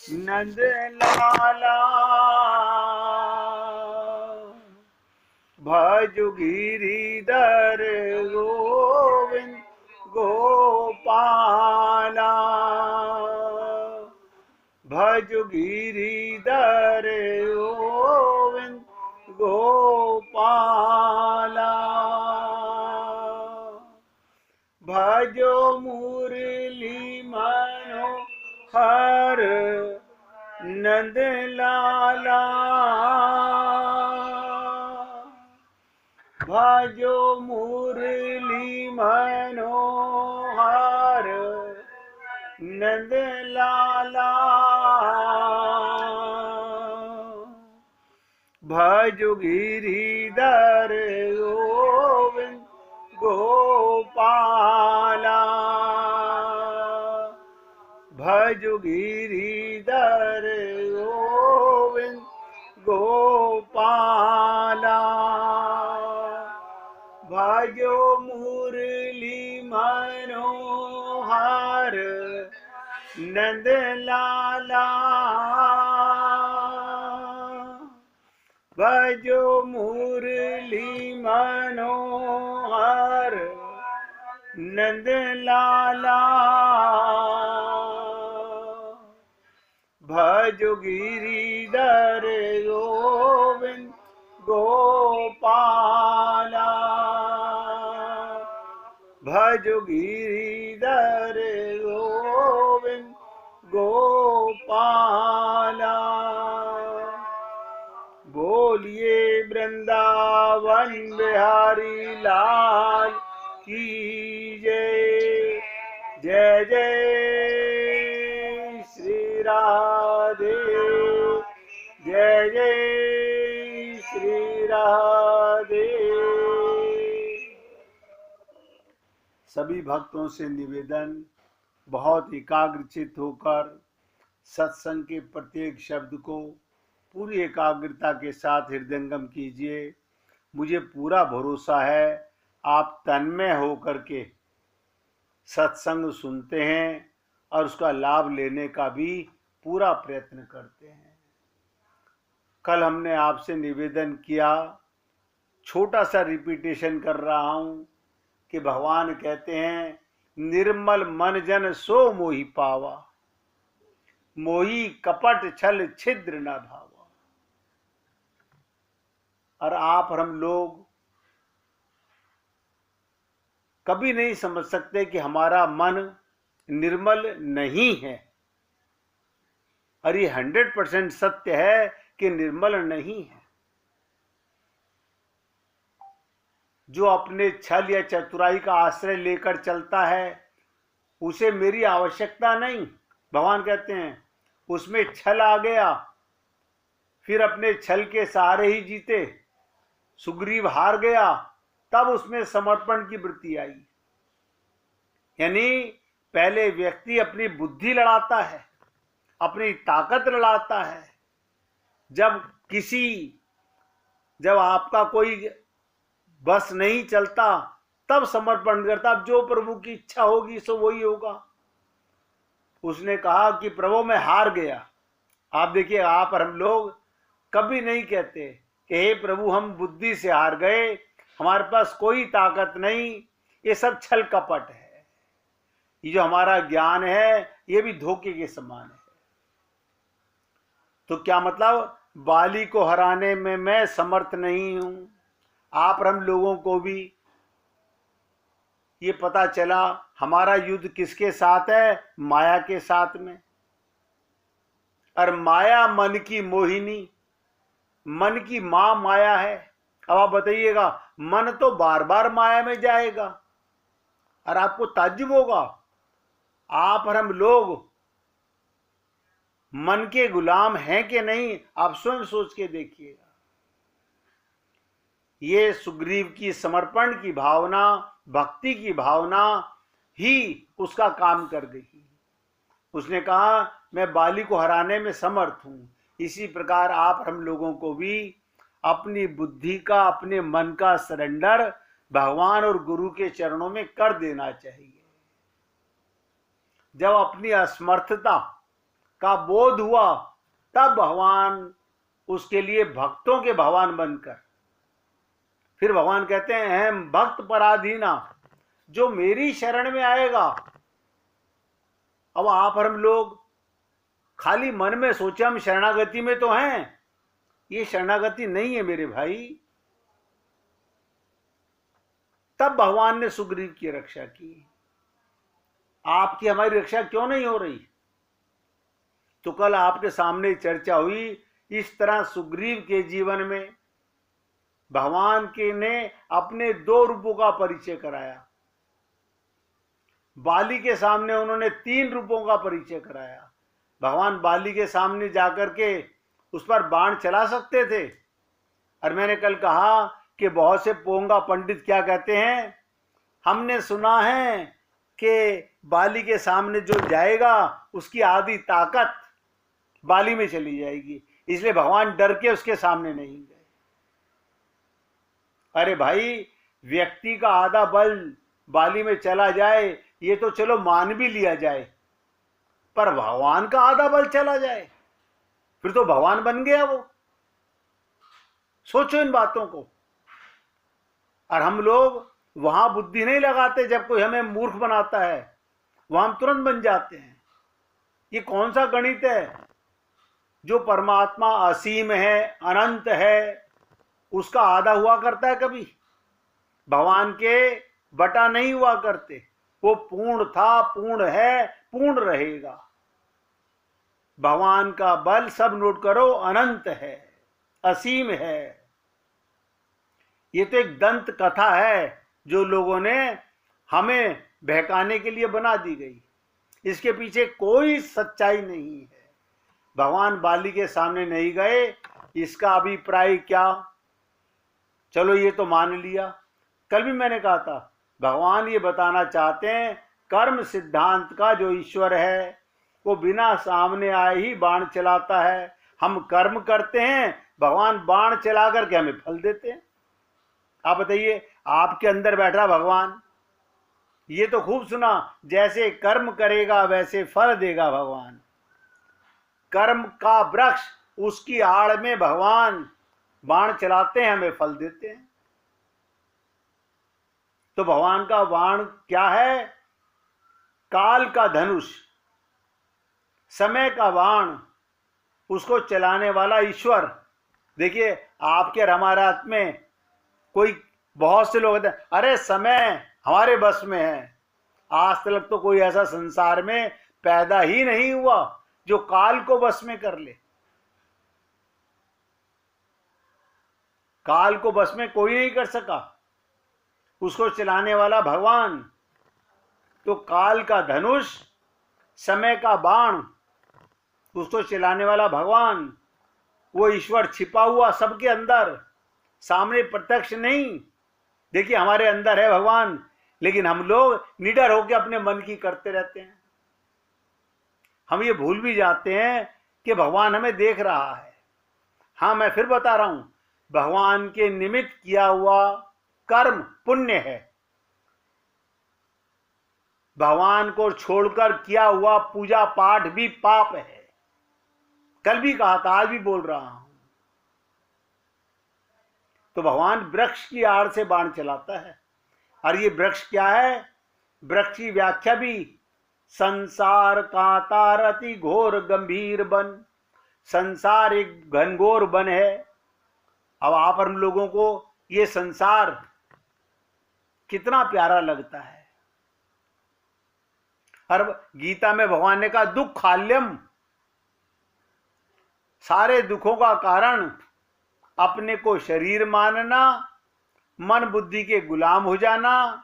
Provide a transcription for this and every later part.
नंद लाला भजु गिरिधर गोविंद गोपाला भजु गिरिधर गोविंद गोपाला भजो मुरली मनोहर नंद लाला भजो मुरली मनोहर नंद लाला भजो गिरिधर गोविंद गोपाला भजो गिरिधर गोविंद गोपाला भजो मुरली मनोहर नंद लाला भजो मुरली मनोहर नंद लाला भजो गिरिधर गोविंद गोपाला भजो गिरिधर गोविंद गोपाला बोलिए वृंदावन बिहारी लाल की जय। जय जय श्री राधे जय जय श्री राधे। सभी भक्तों से निवेदन, बहुत एकाग्रचित होकर सत्संग के प्रत्येक शब्द को पूरी एकाग्रता के साथ हृदयंगम कीजिए। मुझे पूरा भरोसा है आप तन्मय होकर के सत्संग सुनते हैं और उसका लाभ लेने का भी पूरा प्रयत्न करते हैं। कल हमने आपसे निवेदन किया, छोटा सा रिपीटेशन कर रहा हूं कि भगवान कहते हैं निर्मल मन जन सो मोहि पावा, मोहि कपट छल छिद्र न भावा। और आप और हम लोग कभी नहीं समझ सकते कि हमारा मन निर्मल नहीं है, और ये 100% सत्य है कि निर्मल नहीं है। जो अपने छल या चतुराई का आश्रय लेकर चलता है उसे मेरी आवश्यकता नहीं। भगवान कहते हैं उसमें छल आ गया, फिर अपने छल के सहारे ही जीते। सुग्रीव हार गया, तब उसमें समर्पण की वृत्ति आई। यानी पहले व्यक्ति अपनी बुद्धि लड़ाता है, अपनी ताकत लड़ाता है। जब आपका कोई बस नहीं चलता तब समर्पण करता। अब जो प्रभु की इच्छा होगी सो वही होगा। उसने कहा कि प्रभु मैं हार गया। आप देखिए, आप और हम लोग कभी नहीं कहते कि हे प्रभु हम बुद्धि से हार गए, हमारे पास कोई ताकत नहीं। ये सब छल कपट है। ये जो हमारा ज्ञान है ये भी धोखे के समान है। तो क्या मतलब, बाली को हराने में मैं समर्थ नहीं हूं। आप और हम लोगों को भी ये पता चला हमारा युद्ध किसके साथ है, माया के साथ में। और माया मन की मोहिनी, मन की मां माया है। अब आप बताइएगा, मन तो बार बार माया में जाएगा और आपको ताज्जुब होगा। आप और हम लोग मन के गुलाम हैं कि नहीं, आप स्वयं सोच के देखिएगा। ये सुग्रीव की समर्पण की भावना, भक्ति की भावना ही उसका काम कर गई। उसने कहा मैं बाली को हराने में समर्थ हूं। इसी प्रकार आप हम लोगों को भी अपनी बुद्धि का, अपने मन का सरेंडर भगवान और गुरु के चरणों में कर देना चाहिए। जब अपनी असमर्थता का बोध हुआ, तब भगवान उसके लिए भक्तों के भगवान बनकर, फिर भगवान कहते हैं हम भक्त पराधीना, जो मेरी शरण में आएगा। अब आप और हम लोग खाली मन में सोचे हम शरणागति में तो हैं, ये शरणागति नहीं है मेरे भाई। तब भगवान ने सुग्रीव की रक्षा की। आपकी हमारी रक्षा क्यों नहीं हो रही? तो कल आपके सामने चर्चा हुई, इस तरह सुग्रीव के जीवन में भगवान के ने अपने 2 रूपों का परिचय कराया। बाली के सामने उन्होंने 3 रूपों का परिचय कराया। भगवान बाली के सामने जाकर के उस पर बाण चला सकते थे, और मैंने कल कहा कि बहुत से पोंगा पंडित क्या कहते हैं, हमने सुना है कि बाली के सामने जो जाएगा उसकी आधी ताकत बाली में चली जाएगी, इसलिए भगवान डर के उसके सामने नहीं गए। अरे भाई, व्यक्ति का आधा बल बाली में चला जाए ये तो चलो मान भी लिया जाए, पर भगवान का आधा बल चला जाए फिर तो भगवान बन गया वो। सोचो इन बातों को। और हम लोग वहां बुद्धि नहीं लगाते, जब कोई हमें मूर्ख बनाता है वहां हम तुरंत बन जाते हैं। ये कौन सा गणित है? जो परमात्मा असीम है, अनंत है, उसका आधा हुआ करता है कभी? भगवान के बटा नहीं हुआ करते। वो पूर्ण था, पूर्ण है, पूर्ण रहेगा। भगवान का बल, सब नोट करो, अनंत है, असीम है। ये तो एक दंत कथा है जो लोगों ने हमें बहकाने के लिए बना दी गई। इसके पीछे कोई सच्चाई नहीं है। भगवान बाली के सामने नहीं गए, इसका अभिप्राय क्या? चलो ये तो मान लिया। कल भी मैंने कहा था, भगवान ये बताना चाहते हैं कर्म सिद्धांत का जो ईश्वर है वो बिना सामने आए ही बाण चलाता है। हम कर्म करते हैं, भगवान बाण चला करके हमें फल देते हैं। आप बताइए, आपके अंदर बैठा भगवान, ये तो खूब सुना, जैसे कर्म करेगा वैसे फल देगा भगवान। कर्म का वृक्ष, उसकी आड़ में भगवान बाण चलाते हैं, हमें फल देते हैं। तो भगवान का बाण क्या है? काल का धनुष, समय का बाण, उसको चलाने वाला ईश्वर। देखिए, आपके और हमारे हाथ में कोई, बहुत से लोग कहते हैं अरे समय हमारे बस में है। आज तक तो कोई ऐसा संसार में पैदा ही नहीं हुआ जो काल को बस में कर ले। काल को बस में कोई नहीं कर सका, उसको चलाने वाला भगवान। तो काल का धनुष, समय का बाण, उसको चलाने वाला भगवान, वो ईश्वर छिपा हुआ सबके अंदर, सामने प्रत्यक्ष नहीं। देखिए, हमारे अंदर है भगवान, लेकिन हम लोग निडर होकर अपने मन की करते रहते हैं। हम ये भूल भी जाते हैं कि भगवान हमें देख रहा है। हाँ, मैं फिर बता रहा हूं, भगवान के निमित्त किया हुआ कर्म पुण्य है, भगवान को छोड़कर किया हुआ पूजा पाठ भी पाप है। कल भी कहा था, आज भी बोल रहा हूं। तो भगवान वृक्ष की आड़ से बाण चलाता है। और ये वृक्ष क्या है? वृक्ष की व्याख्या भी, संसार कांतार अति घोर गंभीर बन। संसार एक घनघोर बन है। अब आप हम लोगों को ये संसार कितना प्यारा लगता है। और गीता में भगवान ने कहा दुखाल्यम, सारे दुखों का कारण अपने को शरीर मानना, मन बुद्धि के गुलाम हो जाना,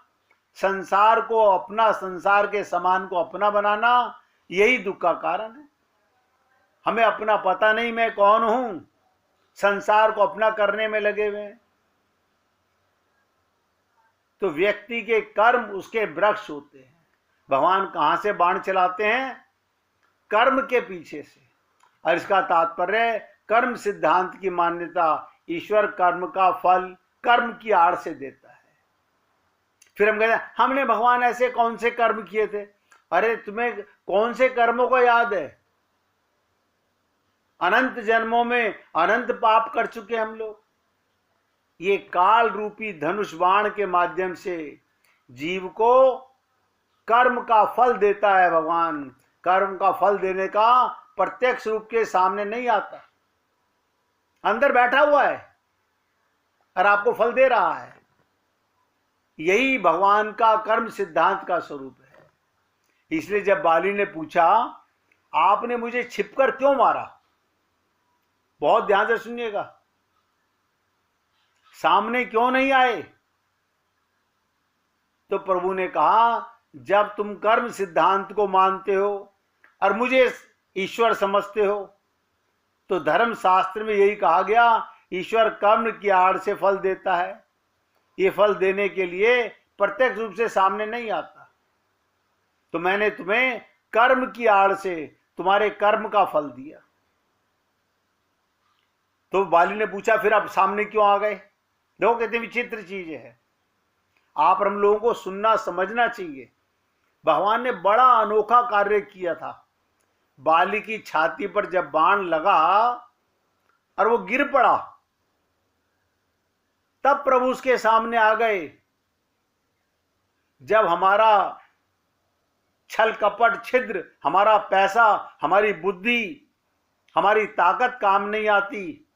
संसार को अपना, संसार के समान को अपना बनाना, यही दुख का कारण है। हमें अपना पता नहीं मैं कौन हूं, संसार को अपना करने में लगे हुए हैं। तो व्यक्ति के कर्म उसके वृक्ष होते हैं। भगवान कहां से बाण चलाते हैं? कर्म के पीछे से। और इसका तात्पर्य, कर्म सिद्धांत की मान्यता, ईश्वर कर्म का फल कर्म की आड़ से देता है। फिर हम कहते हैं हमने भगवान ऐसे कौन से कर्म किए थे? अरे तुम्हें कौन से कर्मों को याद है? अनंत जन्मों में अनंत पाप कर चुके हम लोग। ये काल रूपी धनुष बाण के माध्यम से जीव को कर्म का फल देता है भगवान। कर्म का फल देने का प्रत्यक्ष रूप के सामने नहीं आता, अंदर बैठा हुआ है और आपको फल दे रहा है। यही भगवान का कर्म सिद्धांत का स्वरूप है। इसलिए जब बाली ने पूछा आपने मुझे छिपकर क्यों मारा, बहुत ध्यान से सुनिएगा, सामने क्यों नहीं आए, तो प्रभु ने कहा जब तुम कर्म सिद्धांत को मानते हो और मुझे ईश्वर समझते हो तो धर्म शास्त्र में यही कहा गया ईश्वर कर्म की आड़ से फल देता है। ये फल देने के लिए प्रत्यक्ष रूप से सामने नहीं आता, तो मैंने तुम्हें कर्म की आड़ से तुम्हारे कर्म का फल दिया। तो बाली ने पूछा फिर आप सामने क्यों आ गए। देखो कितनी विचित्र चीज है, आप हम लोगों को सुनना समझना चाहिए। भगवान ने बड़ा अनोखा कार्य किया था। बाली की छाती पर जब बाण लगा और वो गिर पड़ा, तब प्रभु उसके सामने आ गए। जब हमारा छल कपट छिद्र, हमारा पैसा, हमारी बुद्धि, हमारी ताकत काम नहीं आती,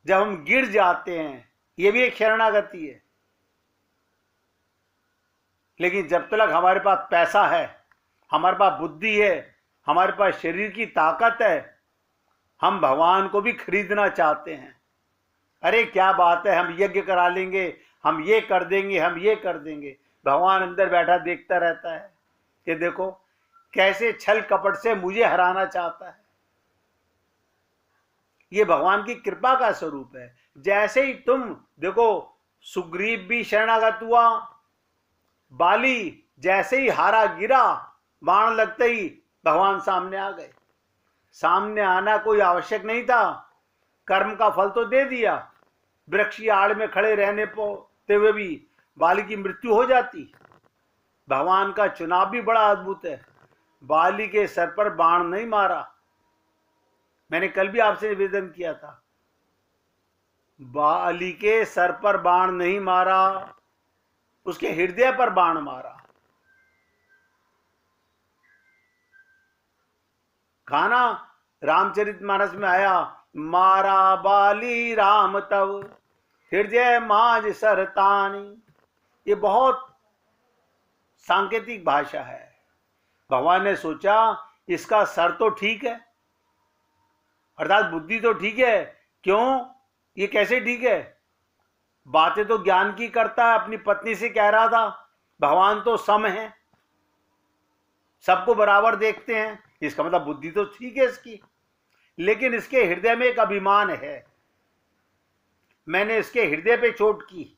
जब हम गिर जाते हैं, ये भी एक शरणागति है। लेकिन जब तक हमारे पास पैसा है, हमारे पास बुद्धि है, हमारे पास शरीर की ताकत है, हम भगवान को भी खरीदना चाहते हैं। अरे क्या बात है, हम यज्ञ करा लेंगे, हम ये कर देंगे, हम ये कर देंगे। भगवान अंदर बैठा देखता रहता है कि देखो कैसे छल कपट से मुझे हराना चाहता है। ये भगवान की कृपा का स्वरूप है। जैसे ही तुम देखो, सुग्रीव भी शरणागत हुआ, बाली जैसे ही हारा गिरा, बाण लगते ही भगवान सामने आ गए। सामने आना कोई आवश्यक नहीं था, कर्म का फल तो दे दिया। वृक्ष की आड़ में खड़े रहने पोते हुए भी बाली की मृत्यु हो जाती। भगवान का चुनाव भी बड़ा अद्भुत है। बाली के सर पर बाण नहीं मारा। मैंने कल भी आपसे निवेदन किया था, बाली के सर पर बाण नहीं मारा, उसके हृदय पर बाण मारा। खाना रामचरितमानस में आया, मारा बाली राम तव हृदय माज सरतानी। ये बहुत सांकेतिक भाषा है। भगवान ने सोचा इसका सर तो ठीक है, अर्थात बुद्धि तो ठीक है। क्यों, ये कैसे ठीक है, बातें तो ज्ञान की करता है। अपनी पत्नी से कह रहा था भगवान तो सम है, सबको बराबर देखते हैं, इसका मतलब बुद्धि तो ठीक है इसकी। लेकिन इसके हृदय में एक अभिमान है। मैंने इसके हृदय पे चोट की,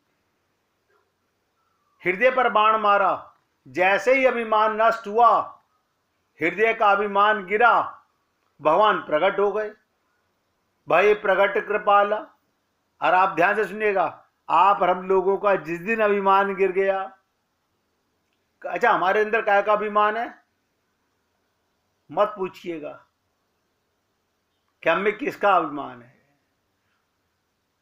हृदय पर बाण मारा। जैसे ही अभिमान नष्ट हुआ, हृदय का अभिमान गिरा, भगवान प्रकट हो गए। भय प्रकट कृपाला। और आप ध्यान से सुनिएगा, आप हम लोगों का जिस दिन अभिमान गिर गया, अच्छा हमारे अंदर क्या का अभिमान है, मत पूछिएगा कि हमें किसका अभिमान है।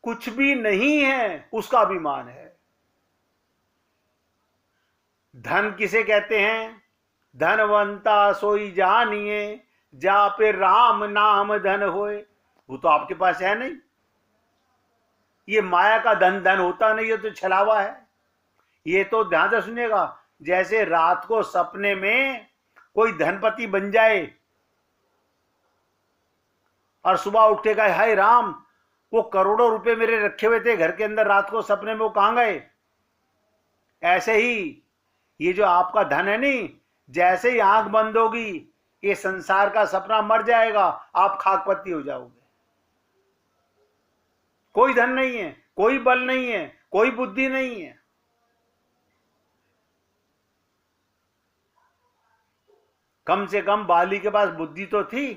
कुछ भी नहीं है, उसका अभिमान है। धन किसे कहते हैं, धनवंता सोई जानिए, जा पे राम नाम धन होए। वो तो आपके पास है नहीं। ये माया का धन धन होता नहीं है, तो छलावा है। ये तो ध्यान से सुनिएगा, जैसे रात को सपने में कोई धनपति बन जाए और सुबह उठेगा, हाय राम वो करोड़ों रुपए मेरे रखे हुए थे घर के अंदर, रात को सपने में वो कहां गए। ऐसे ही ये जो आपका धन है नहीं, जैसे ही आंख बंद होगी ये संसार का सपना मर जाएगा, आप खाकपत्ती हो जाओगे। कोई धन नहीं है, कोई बल नहीं है, कोई बुद्धि नहीं है। कम से कम बाली के पास बुद्धि तो थी।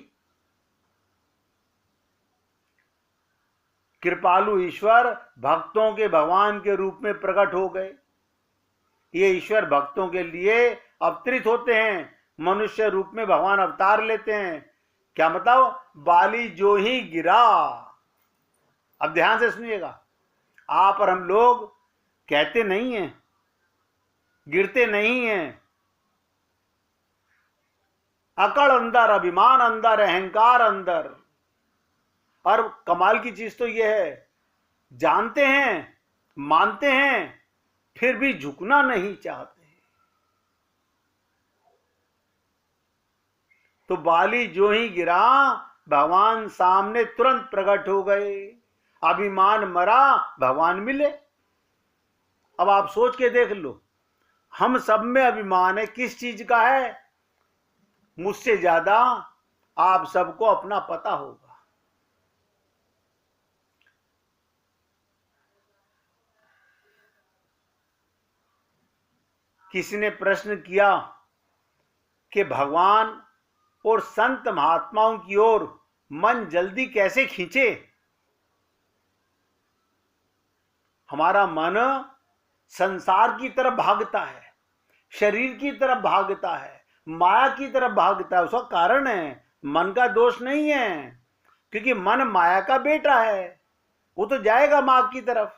कृपालु ईश्वर भक्तों के भगवान के रूप में प्रकट हो गए। ये ईश्वर भक्तों के लिए अवतरित होते हैं, मनुष्य रूप में भगवान अवतार लेते हैं। क्या मतलब? बाली जो ही गिरा। अब ध्यान से सुनिएगा, आप और हम लोग कहते नहीं हैं, गिरते नहीं हैं। अकड़ अंदर, अभिमान अंदर, अहंकार अंदर। और कमाल की चीज तो यह है, जानते हैं, मानते हैं, फिर भी झुकना नहीं चाहते। तो बाली जो ही गिरा, भगवान सामने तुरंत प्रकट हो गए। अभिमान मरा, भगवान मिले। अब आप सोच के देख लो, हम सब में अभिमान है, किस चीज का है? मुझसे ज्यादा आप सबको अपना पता होगा। किसी ने प्रश्न किया कि भगवान और संत महात्माओं की ओर मन जल्दी कैसे खींचे? हमारा मन संसार की तरफ भागता है, शरीर की तरफ भागता है, माया की तरफ भागता है। उसका कारण है, मन का दोष नहीं है, क्योंकि मन माया का बेटा है, वो तो जाएगा मां की तरफ।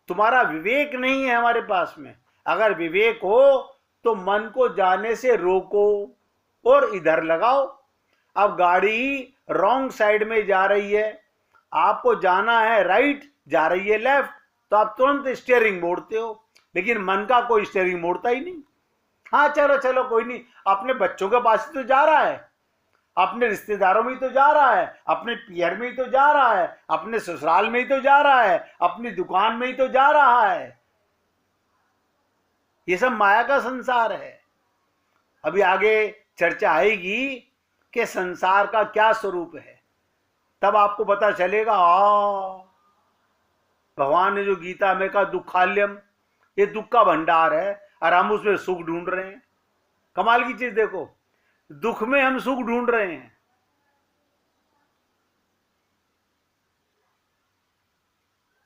तुम्हारा विवेक नहीं है हमारे पास में। अगर विवेक हो तो मन को जाने से रोको और इधर लगाओ। अब गाड़ी रॉन्ग साइड में जा रही है, आपको जाना है राइट, जा रही है लेफ्ट, तो आप तुरंत स्टीयरिंग मोड़ते हो। लेकिन मन का कोई स्टीयरिंग मोड़ता ही नहीं। हाँ चलो चलो कोई नहीं, अपने बच्चों के पास ही तो जा रहा है, अपने रिश्तेदारों में ही तो जा रहा है, अपने पियर में ही तो जा रहा है, अपने ससुराल में ही तो जा रहा है, अपनी दुकान में ही तो जा रहा है। ये सब माया का संसार है। अभी आगे चर्चा आएगी कि संसार का क्या स्वरूप है, तब आपको पता चलेगा। भगवान ने जो गीता में कहा दुखाल्यम, ये दुख का भंडार है और हम उसमें सुख ढूंढ रहे हैं। कमाल की चीज देखो, दुख में हम सुख ढूंढ रहे हैं।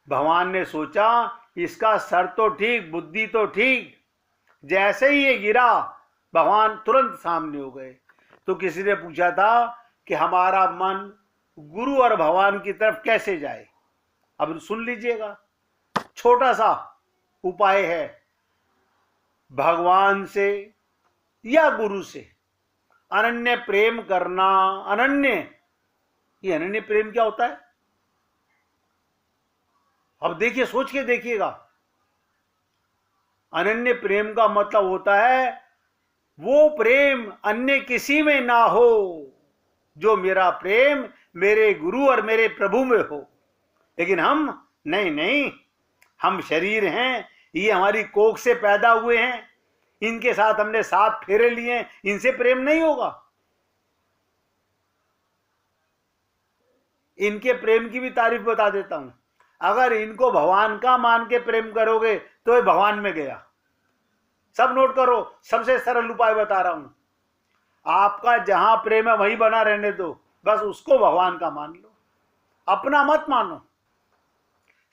भगवान ने सोचा इसका सर तो ठीक, बुद्धि तो ठीक। जैसे ही ये गिरा, भगवान तुरंत सामने हो गए। तो किसी ने पूछा था कि हमारा मन गुरु और भगवान की तरफ कैसे जाए? अब सुन लीजिएगा, छोटा सा उपाय है। भगवान से या गुरु से अनन्य प्रेम करना। अनन्य, ये अनन्य प्रेम क्या होता है? अब देखिए, सोच के देखिएगा। अनन्य प्रेम का मतलब होता है वो प्रेम अन्य किसी में ना हो, जो मेरा प्रेम मेरे गुरु और मेरे प्रभु में हो। लेकिन हम नहीं, हम शरीर हैं, ये हमारी कोख से पैदा हुए हैं, इनके साथ हमने 7 फेरे लिए, इनसे प्रेम नहीं होगा। इनके प्रेम की भी तारीफ बता देता हूं। अगर इनको भगवान का मान के प्रेम करोगे तो ये भगवान में गया। सब नोट करो, सबसे सरल उपाय बता रहा हूं। आपका जहां प्रेम है वहीं बना रहने दो, बस उसको भगवान का मान लो। अपना मत मानो,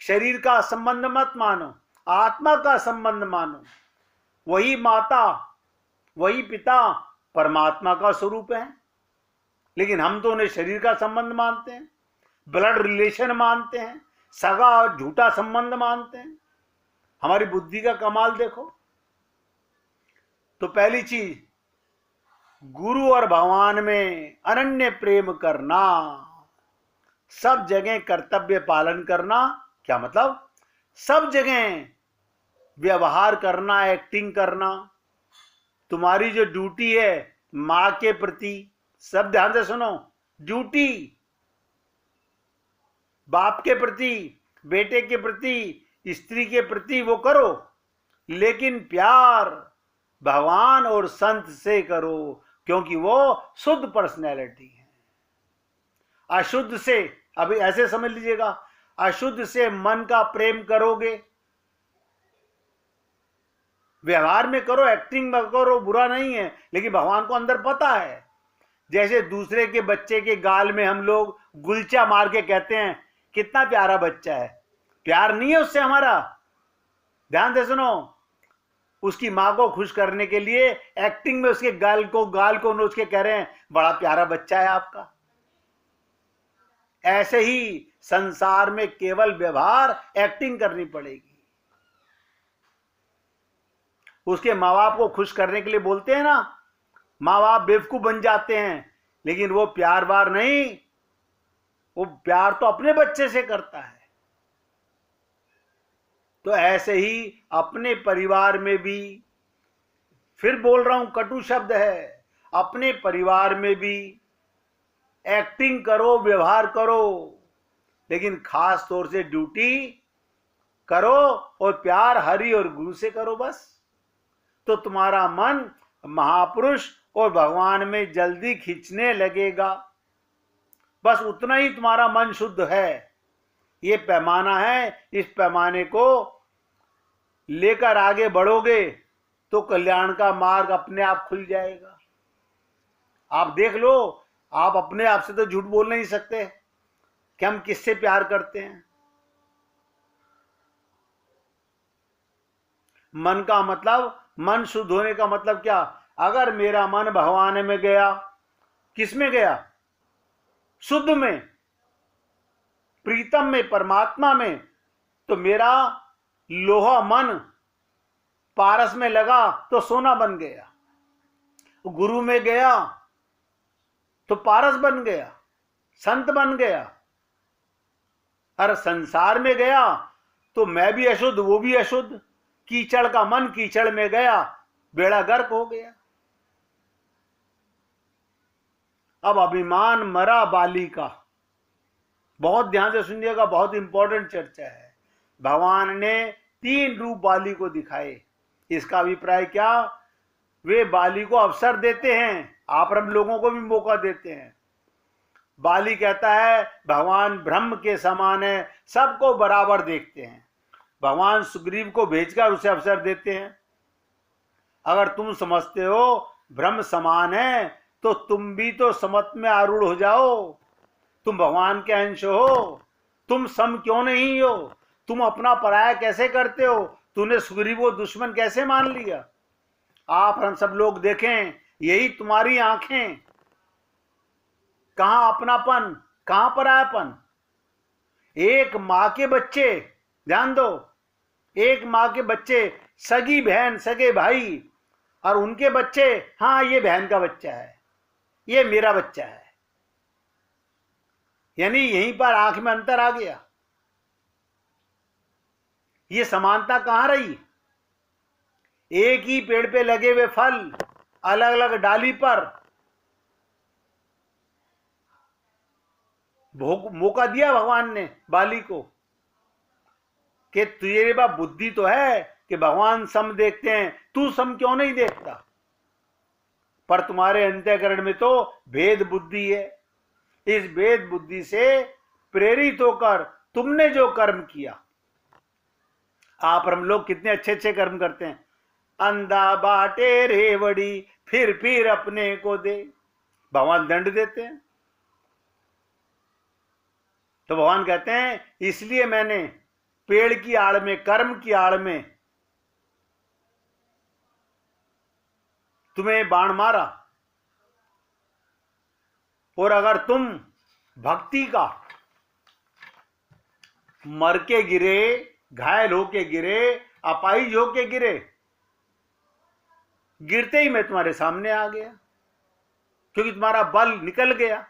शरीर का संबंध मत मानो, आत्मा का संबंध मानो। वही माता, वही पिता परमात्मा का स्वरूप है। लेकिन हम तो उन्हें शरीर का संबंध मानते हैं, ब्लड रिलेशन मानते हैं, सगा और झूठा संबंध मानते हैं। हमारी बुद्धि का कमाल देखो। तो पहली चीज, गुरु और भगवान में अनन्य प्रेम करना, सब जगह कर्तव्य पालन करना। क्या मतलब? सब जगह व्यवहार करना, एक्टिंग करना। तुम्हारी जो ड्यूटी है मां के प्रति, सब ध्यान से सुनो, ड्यूटी बाप के प्रति, बेटे के प्रति, स्त्री के प्रति वो करो, लेकिन प्यार भगवान और संत से करो, क्योंकि वो शुद्ध पर्सनैलिटी है। अशुद्ध से, अभी ऐसे समझ लीजिएगा, अशुद्ध से मन का प्रेम करोगे, व्यवहार में करो, एक्टिंग में करो, बुरा नहीं है, लेकिन भगवान को अंदर पता है। जैसे दूसरे के बच्चे के गाल में हम लोग गुलचा मार के कहते हैं कितना प्यारा बच्चा है, प्यार नहीं है उससे हमारा। ध्यान से सुनो, उसकी माँ को खुश करने के लिए एक्टिंग में उसके गाल को नोच के कह रहे हैं बड़ा प्यारा बच्चा है आपका। ऐसे ही संसार में केवल व्यवहार एक्टिंग करनी पड़ेगी। उसके माँ बाप को खुश करने के लिए बोलते हैं ना, माँ बाप बेवकूफ बन जाते हैं, लेकिन वो प्यार बार नहीं, वो प्यार तो अपने बच्चे से करता है। तो ऐसे ही अपने परिवार में भी, फिर बोल रहा हूं कटु शब्द है, अपने परिवार में भी एक्टिंग करो, व्यवहार करो, लेकिन खास तौर से ड्यूटी करो और प्यार हरि और गुरु से करो बस। तो तुम्हारा मन महापुरुष और भगवान में जल्दी खींचने लगेगा। बस उतना ही तुम्हारा मन शुद्ध है। ये पैमाना है, इस पैमाने को लेकर आगे बढ़ोगे तो कल्याण का मार्ग अपने आप खुल जाएगा। आप देख लो, आप अपने आप से तो झूठ बोल नहीं सकते कि हम किससे प्यार करते हैं। मन का मतलब, मन शुद्ध होने का मतलब क्या? अगर मेरा मन भगवान में गया, किस में गया? शुद्ध में, प्रीतम में, परमात्मा में, तो मेरा लोहा मन पारस में लगा तो सोना बन गया। गुरु में गया तो पारस बन गया, संत बन गया। और संसार में गया तो मैं भी अशुद्ध, वो भी अशुद्ध। कीचड़ का मन कीचड़ में गया, बेड़ा गर्क हो गया। अब अभिमान मरा बाली का। बहुत ध्यान से सुनिएगा, बहुत इंपॉर्टेंट चर्चा है। भगवान ने 3 रूप बाली को दिखाए। इसका अभिप्राय क्या? वे बाली को अवसर देते हैं, आप हम लोगों को भी मौका देते हैं। बाली कहता है भगवान ब्रह्म के समान है, सबको बराबर देखते हैं। भगवान सुग्रीव को भेजकर उसे अवसर देते हैं। अगर तुम समझते हो ब्रह्म समान है तो तुम भी तो समत में आरूढ़ हो जाओ। तुम भगवान के अंश हो, तुम सम क्यों नहीं हो? तुम अपना पराया कैसे करते हो? तूने सुग्रीव को दुश्मन कैसे मान लिया? आप हम सब लोग देखें, यही तुम्हारी आंखें। कहां अपनापन, कहां परायापन? एक मां के बच्चे, ध्यान दो, एक मां के बच्चे, सगी बहन, सगे भाई, और उनके बच्चे, हाँ ये बहन का बच्चा है, ये मेरा बच्चा है। यानी यहीं पर आंख में अंतर आ गया। ये समानता कहां रही? एक ही पेड़ पे लगे हुए फल, अलग अलग डाली पर मौका दिया भगवान ने बाली को कि तुझे बा बुद्धि तो है कि भगवान सम देखते हैं, तू सम क्यों नहीं देखता? पर तुम्हारे अंतःकरण में तो भेद बुद्धि है। इस भेद बुद्धि से प्रेरित होकर तुमने जो कर्म किया, आप हम लोग कितने अच्छे अच्छे कर्म करते हैं। अंधा बाटे रेवड़ी फिर अपने को दे, भगवान दंड देते हैं। तो भगवान कहते हैं इसलिए मैंने पेड़ की आड़ में, कर्म की आड़ में तुम्हें बाण मारा। और अगर तुम भक्ति का मर के गिरे, घायल होके गिरे, अपाहिज होके गिरे, गिरते ही मैं तुम्हारे सामने आ गया, क्योंकि तुम्हारा बल निकल गया।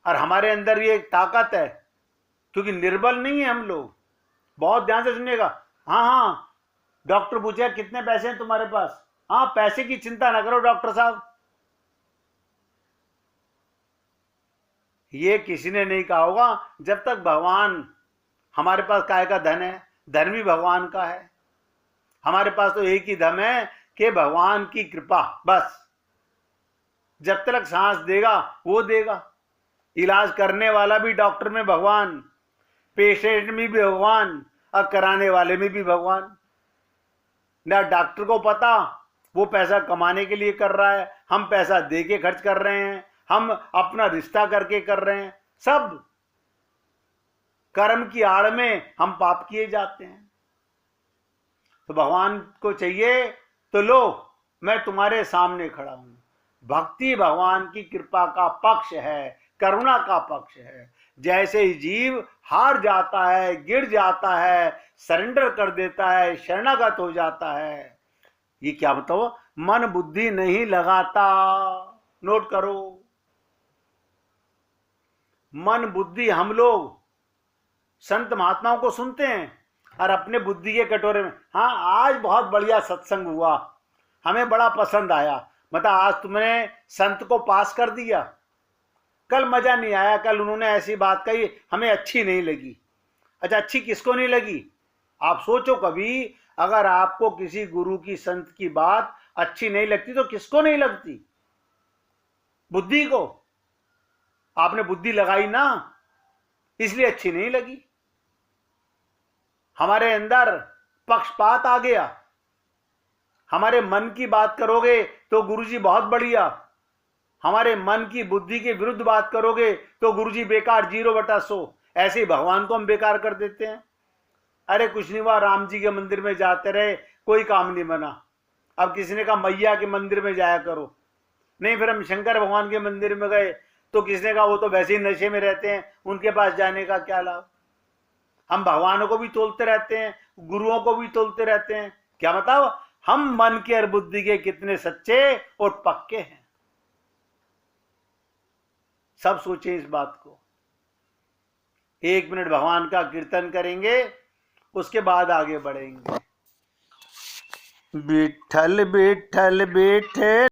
और हमारे अंदर ये ताकत है, क्योंकि निर्बल नहीं है हम लोग। बहुत ध्यान से सुनिएगा। हाँ, डॉक्टर पूछेगा कितने पैसे हैं तुम्हारे पास? हाँ, पैसे की चिंता ना करो डॉक्टर साहब। ये किसी ने नहीं कहा होगा जब तक भगवान, हमारे पास काय का धन है? धन भी भगवान का है। हमारे पास तो एक ही धन है कि भगवान की कृपा, बस। जब तक सांस देगा वो देगा। इलाज करने वाला भी डॉक्टर में भगवान, पेशेंट में भी भगवान, और कराने वाले में भी भगवान। ना डॉक्टर को पता वो पैसा कमाने के लिए कर रहा है, हम पैसा दे के खर्च कर रहे हैं, हम अपना रिश्ता करके कर रहे हैं। सब कर्म की आड़ में हम पाप किए जाते हैं। तो भगवान को चाहिए तो लो, मैं तुम्हारे सामने खड़ा हूं। भक्ति भगवान की कृपा का पक्ष है, करुणा का पक्ष है। जैसे ही जीव हार जाता है, गिर जाता है, सरेंडर कर देता है, शरणागत हो जाता है, ये क्या बताओ, मन बुद्धि नहीं लगाता। नोट करो, मन बुद्धि हम लोग संत महात्माओं को सुनते हैं और अपने बुद्धि के कटोरे में, हाँ आज बहुत बढ़िया सत्संग हुआ, हमें बड़ा पसंद आया, मतलब आज तुमने संत को पास कर दिया, कल मजा नहीं आया, कल उन्होंने ऐसी बात कही हमें अच्छी नहीं लगी। अच्छा, अच्छी किसको नहीं लगी? आप सोचो कभी, अगर आपको किसी गुरु की, संत की बात अच्छी नहीं लगती तो किसको नहीं लगती? बुद्धि को। आपने बुद्धि लगाई ना, इसलिए अच्छी नहीं लगी। हमारे अंदर पक्षपात आ गया, हमारे मन की बात करोगे तो गुरुजी बहुत बढ़िया, हमारे मन की बुद्धि के विरुद्ध बात करोगे तो गुरुजी बेकार, 0/100। ऐसे ही भगवान को हम बेकार कर देते हैं। अरे कुछ नहीं हुआ, राम जी के मंदिर में जाते रहे, कोई काम नहीं बना। अब किसी ने कहा मैया के मंदिर में जाया करो, नहीं फिर हम शंकर भगवान के मंदिर में गए तो किसी ने कहा वो तो वैसे ही नशे में रहते हैं, उनके पास जाने का क्या लाभ। हम भगवानों को भी तोलते रहते हैं, गुरुओं को भी तोलते रहते हैं, क्या बताओ हम मन के और बुद्धि के कितने सच्चे और पक्के हैं। सब सोचें इस बात को। 1 मिनट भगवान का कीर्तन करेंगे, उसके बाद आगे बढ़ेंगे। विठल विठल विठे